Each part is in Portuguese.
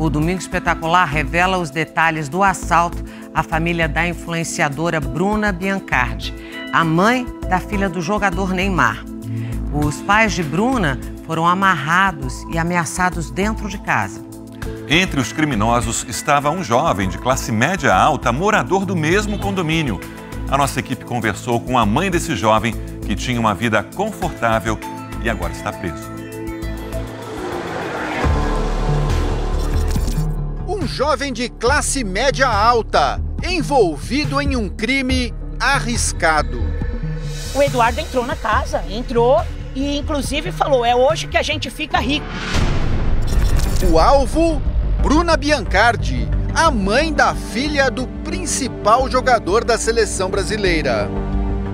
O Domingo Espetacular revela os detalhes do assalto à família da influenciadora Bruna Biancardi, a mãe da filha do jogador Neymar. Os pais de Bruna foram amarrados e ameaçados dentro de casa. Entre os criminosos estava um jovem de classe média alta, morador do mesmo condomínio. A nossa equipe conversou com a mãe desse jovem, que tinha uma vida confortável e agora está preso. Um jovem de classe média alta, envolvido em um crime arriscado. O Eduardo entrou na casa, e inclusive falou, é hoje que a gente fica rico. O alvo, Bruna Biancardi, a mãe da filha do principal jogador da seleção brasileira.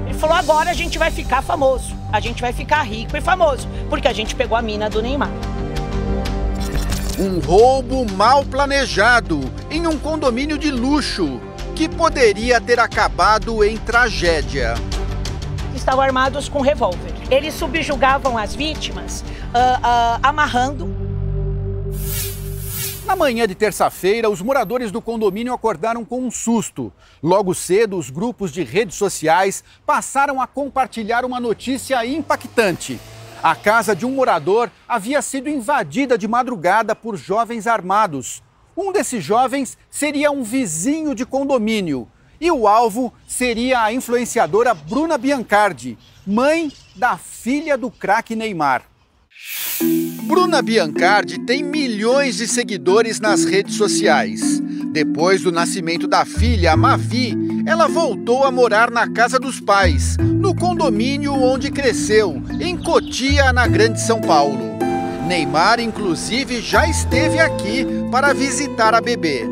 Ele falou, agora a gente vai ficar famoso, a gente vai ficar rico e famoso, porque a gente pegou a mina do Neymar. Um roubo mal planejado em um condomínio de luxo, que poderia ter acabado em tragédia. Estavam armados com revólver. Eles subjugavam as vítimas, amarrando. Na manhã de terça-feira, os moradores do condomínio acordaram com um susto. Logo cedo, os grupos de redes sociais passaram a compartilhar uma notícia impactante. A casa de um morador havia sido invadida de madrugada por jovens armados. Um desses jovens seria um vizinho de condomínio. E o alvo seria a influenciadora Bruna Biancardi, mãe da filha do craque Neymar. Bruna Biancardi tem milhões de seguidores nas redes sociais. Depois do nascimento da filha, Mavi, ela voltou a morar na casa dos pais, no condomínio onde cresceu, em Cotia, na Grande São Paulo. Neymar, inclusive, já esteve aqui para visitar a bebê.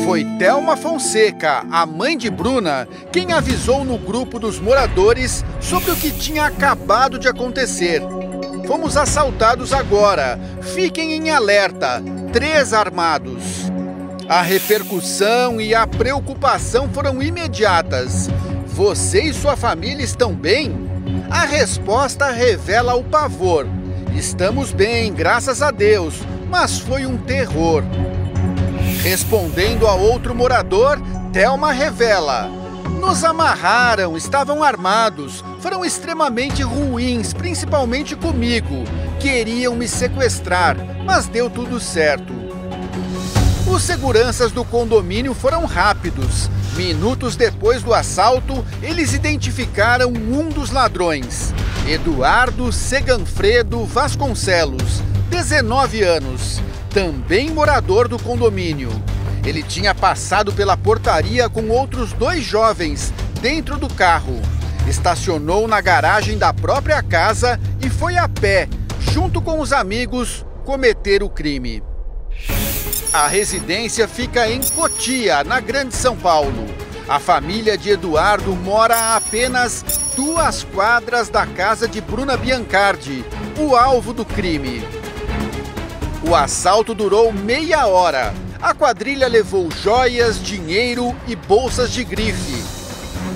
Foi Thelma Fonseca, a mãe de Bruna, quem avisou no grupo dos moradores sobre o que tinha acabado de acontecer. Fomos assaltados agora. Fiquem em alerta. 3 armados. A repercussão e a preocupação foram imediatas. Você e sua família estão bem? A resposta revela o pavor. Estamos bem, graças a Deus, mas foi um terror. Respondendo a outro morador, Thelma revela: nos amarraram, estavam armados, foram extremamente ruins, principalmente comigo. Queriam me sequestrar, mas deu tudo certo. Os seguranças do condomínio foram rápidos. Minutos depois do assalto, eles identificaram um dos ladrões. Eduardo Seganfredo Vasconcelos, 19 anos, também morador do condomínio. Ele tinha passado pela portaria com outros 2 jovens dentro do carro. Estacionou na garagem da própria casa e foi a pé, junto com os amigos, cometer o crime. A residência fica em Cotia, na Grande São Paulo. A família de Eduardo mora a apenas 2 quadras da casa de Bruna Biancardi, o alvo do crime. O assalto durou meia hora. A quadrilha levou joias, dinheiro e bolsas de grife.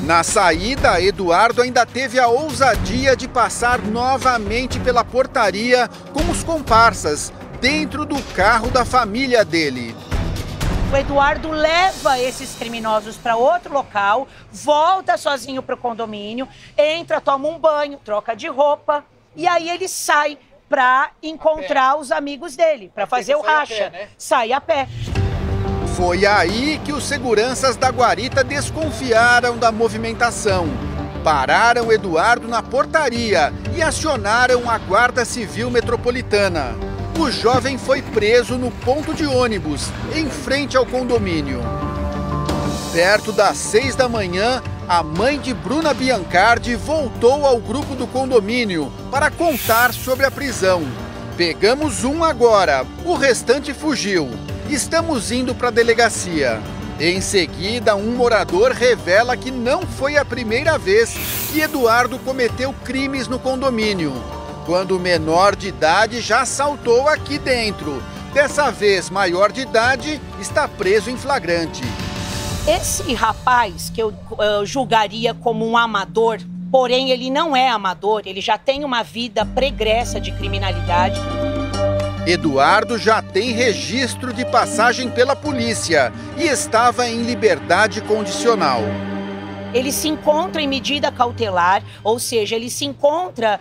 Na saída, Eduardo ainda teve a ousadia de passar novamente pela portaria com os comparsas dentro do carro da família dele. O Eduardo leva esses criminosos para outro local, volta sozinho para o condomínio, entra, toma um banho, troca de roupa e aí ele sai para encontrar os amigos dele, para fazer o racha. Sai a pé. Foi aí que os seguranças da guarita desconfiaram da movimentação. Pararam Eduardo na portaria e acionaram a Guarda Civil Metropolitana. O jovem foi preso no ponto de ônibus, em frente ao condomínio. Perto das 6 da manhã, a mãe de Bruna Biancardi voltou ao grupo do condomínio para contar sobre a prisão. Pegamos um agora, o restante fugiu. Estamos indo para a delegacia. Em seguida, um morador revela que não foi a primeira vez que Eduardo cometeu crimes no condomínio. Quando menor de idade, já assaltou aqui dentro. Dessa vez, maior de idade, está preso em flagrante. Esse rapaz, que eu julgaria como um amador, porém ele não é amador, ele já tem uma vida pregressa de criminalidade. Eduardo já tem registro de passagem pela polícia e estava em liberdade condicional. Ele se encontra em medida cautelar, ou seja, ele se encontra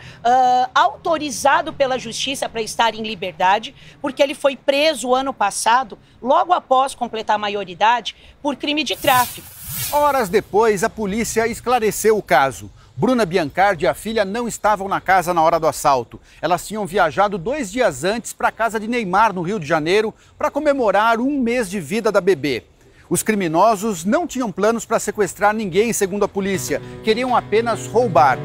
autorizado pela justiça para estar em liberdade, porque ele foi preso ano passado, logo após completar a maioridade, por crime de tráfico. Horas depois, a polícia esclareceu o caso. Bruna Biancardi e a filha não estavam na casa na hora do assalto. Elas tinham viajado 2 dias antes para a casa de Neymar, no Rio de Janeiro, para comemorar 1 mês de vida da bebê. Os criminosos não tinham planos para sequestrar ninguém, segundo a polícia. Queriam apenas roubar.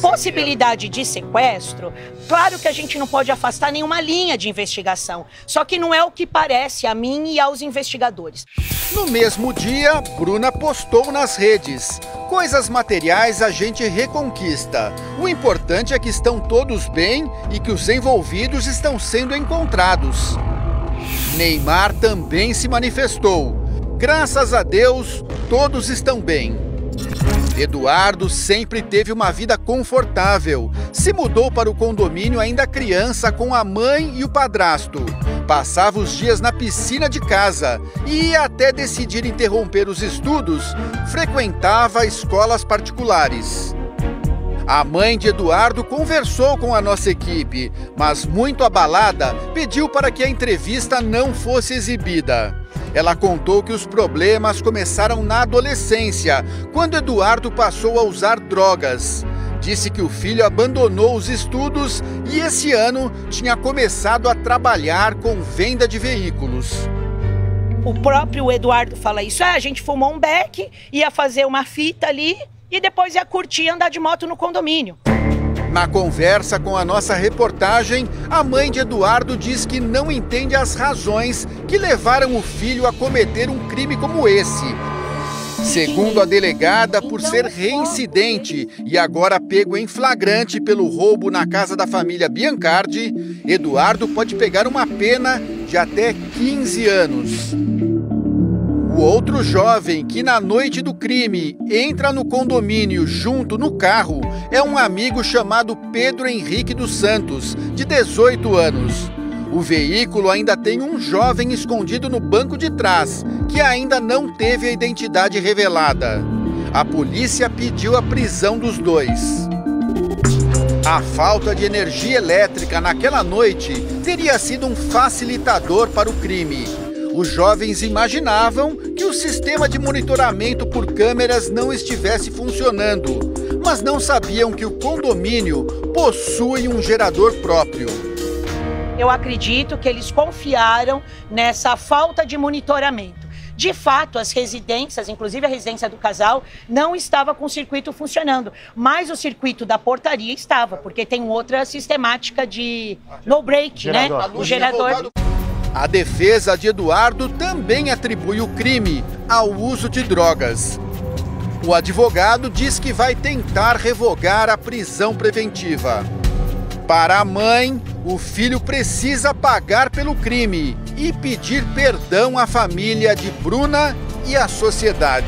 Possibilidade de sequestro, claro que a gente não pode afastar nenhuma linha de investigação. Só que não é o que parece a mim e aos investigadores. No mesmo dia, Bruna postou nas redes: coisas materiais a gente reconquista. O importante é que estão todos bem e que os envolvidos estão sendo encontrados. Neymar também se manifestou. Graças a Deus, todos estão bem. Eduardo sempre teve uma vida confortável. Se mudou para o condomínio ainda criança com a mãe e o padrasto. Passava os dias na piscina de casa e, até decidir interromper os estudos, frequentava escolas particulares. A mãe de Eduardo conversou com a nossa equipe, mas muito abalada, pediu para que a entrevista não fosse exibida. Ela contou que os problemas começaram na adolescência, quando Eduardo passou a usar drogas. Disse que o filho abandonou os estudos e esse ano tinha começado a trabalhar com venda de veículos. O próprio Eduardo fala isso. A gente fumou um beck, ia fazer uma fita ali e depois ia curtir e andar de moto no condomínio. Na conversa com a nossa reportagem, a mãe de Eduardo diz que não entende as razões que levaram o filho a cometer um crime como esse. Segundo a delegada, por ser reincidente e agora pego em flagrante pelo roubo na casa da família Biancardi, Eduardo pode pegar uma pena de até 15 anos. O outro jovem que na noite do crime entra no condomínio junto no carro é um amigo chamado Pedro Henrique dos Santos, de 18 anos. O veículo ainda tem um jovem escondido no banco de trás, que ainda não teve a identidade revelada. A polícia pediu a prisão dos dois. A falta de energia elétrica naquela noite teria sido um facilitador para o crime. Os jovens imaginavam que o sistema de monitoramento por câmeras não estivesse funcionando, mas não sabiam que o condomínio possui um gerador próprio. Eu acredito que eles confiaram nessa falta de monitoramento. De fato, as residências, inclusive a residência do casal, não estava com o circuito funcionando, mas o circuito da portaria estava, porque tem outra sistemática de no break, né? O gerador. A defesa de Eduardo também atribui o crime ao uso de drogas. O advogado diz que vai tentar revogar a prisão preventiva. Para a mãe, o filho precisa pagar pelo crime e pedir perdão à família de Bruna e à sociedade.